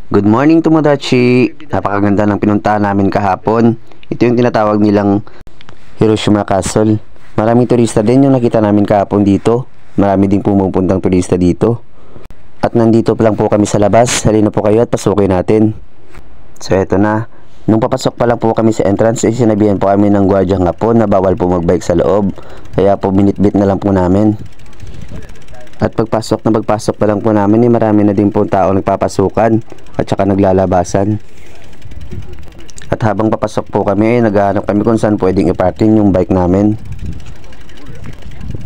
Good morning Tomodachi! Napakaganda ng pinuntahan namin kahapon. Ito yung tinatawag nilang Hiroshima Castle. Maraming turista din yung nakita namin kahapon dito. Marami din pumupuntang turista dito. At nandito pa lang po kami sa labas. Halina po kayo at pasukin natin. So eto na. Nung papasok pa lang po kami sa entrance, sinabihan po kami ng gwardyang hapon na bawal po magbike sa loob. Kaya po binitbit na lang po namin. At pagpasok pa lang po namin, marami na din po tao nagpapasukan at saka naglalabasan. At habang papasok po kami, naghahanap kami kung saan pwedeng i-parking yung bike namin.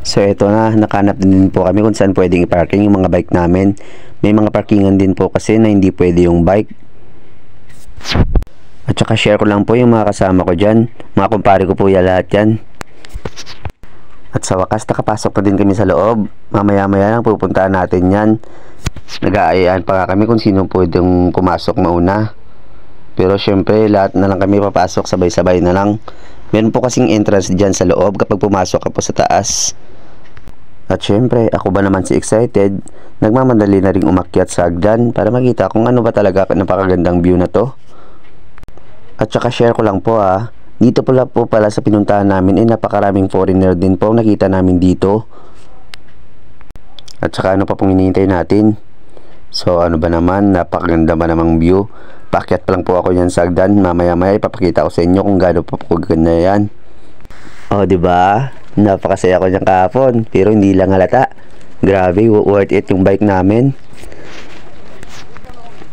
So eto na, nakahanap din po kami kung saan pwedeng i-parking yung mga bike namin. May mga parkingan din po kasi na hindi pwede yung bike. At saka share ko lang po yung mga kasama ko dyan. Mga kumpare ko po yan lahat yan. At sa wakas, nakapasok pa din kami sa loob. Mamaya-maya lang pupuntaan natin yan. Nag-aayaan pa kami kung sino pwedeng pumasok mauna. Pero syempre, lahat na lang kami papasok, sabay-sabay na lang. Meron po kasing entrance dyan sa loob kapag pumasok ka po sa taas. At syempre, ako ba naman si excited, nagmamadali na rin umakyat sa hagdan para makita kung ano ba talaga napakagandang view na to. At saka share ko lang po dito pala sa pinuntahan namin napakaraming foreigner din po nakita namin dito. At saka ano pa pong hinihintay natin? So ano ba naman, napakaganda ba namang view. Paakyat pa lang po ako yan sa hagdan. Mamaya-maya ipapakita ko sa inyo kung gaano pa po ganda yan. Oh, diba? Napakasaya ko niyang kahapon, pero hindi lang halata. Grabe, worth it yung bike namin.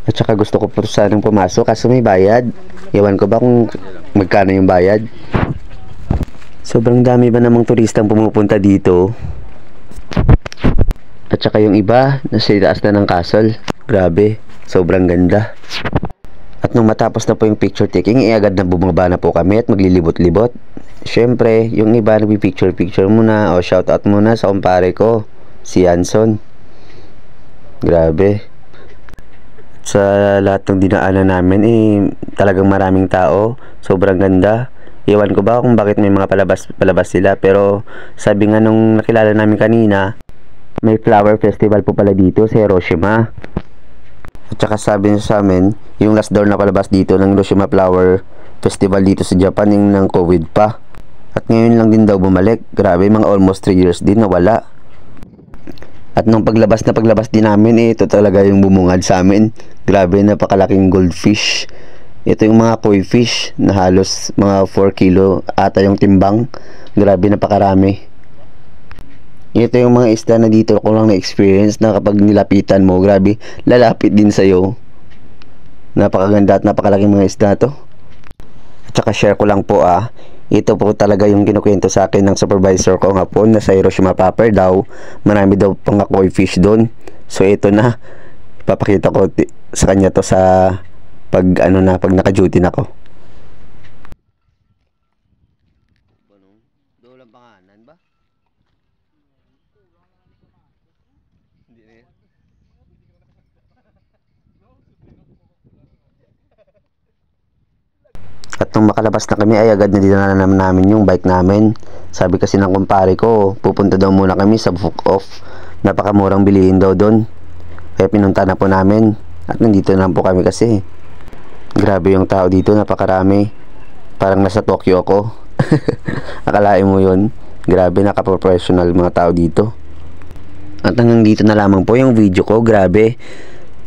At saka gusto ko po sanang pumasok kaso may bayad. Ewan ko ba kung magkano yung bayad. Sobrang dami ba namang turistang pumupunta dito. At saka yung iba nasa itaas na ng castle. Grabe, sobrang ganda. At nung matapos na po yung picture taking, agad na bumaba na po kami at maglilibot-libot. Syempre, yung iba nagpi-picture muna o shoutout muna sa kumpare ko, si Anson. Grabe. Sa lahat ng dinaanan namin talagang maraming tao. Sobrang ganda. Iwan ko ba kung bakit may mga palabas sila, pero sabi nga nung nakilala namin kanina, may flower festival po pala dito sa Hiroshima. At saka sabi niya sa amin, yung last door na palabas dito ng Hiroshima Flower Festival dito sa Japan yung ng COVID pa. At ngayon lang din daw bumalik. Grabe, mga almost 3 years din nawala. At nung paglabas din namin ito talaga yung bumungad sa amin. Grabe, napakalaking goldfish. Ito yung mga koi fish na halos mga 4 kilo ata yung timbang. Grabe, napakarami. Ito yung mga isda na dito ko lang na-experience na kapag nilapitan mo, grabe, lalapit din sa'yo. Napakaganda at napakalaking mga isda to. At saka share ko lang po ito po talaga yung kinukwento sa akin ng supervisor ko hapon na sa Hiroshima proper daw. Marami daw pang koi fish doon. So ito na, ipapakita ko sa kanya to sa pag naka-duty na ko. Dolang panganan ba? Hindi na yan. At nung makalabas na kami ay agad na dinala namin yung bike namin. Sabi kasi ng kumpare ko, pupunta daw muna kami sa Book Off. Napakamurang bilihin daw doon. Kaya pinunta na po namin. At nandito na po kami kasi. Grabe yung tao dito, napakarami. Parang nasa Tokyo ako. Akalain mo yun. Grabe, naka-professional mga tao dito. At hanggang dito na lamang po yung video ko. Grabe,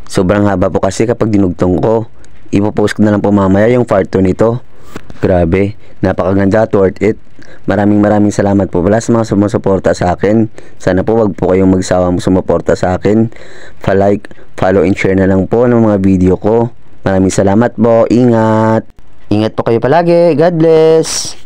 sobrang haba po kasi kapag dinugtong ko. Ipopost ko na lang po mamaya yung part 2 nito. Grabe, napakaganda at worth it. Maraming salamat po pala sa mga sumusuporta sa akin. Sana po wag po kayong magsawang sumuporta sa akin. Pa-like, follow and share na lang po ng mga video ko. Maraming salamat po. Ingat. Ingat po kayo palagi. God bless.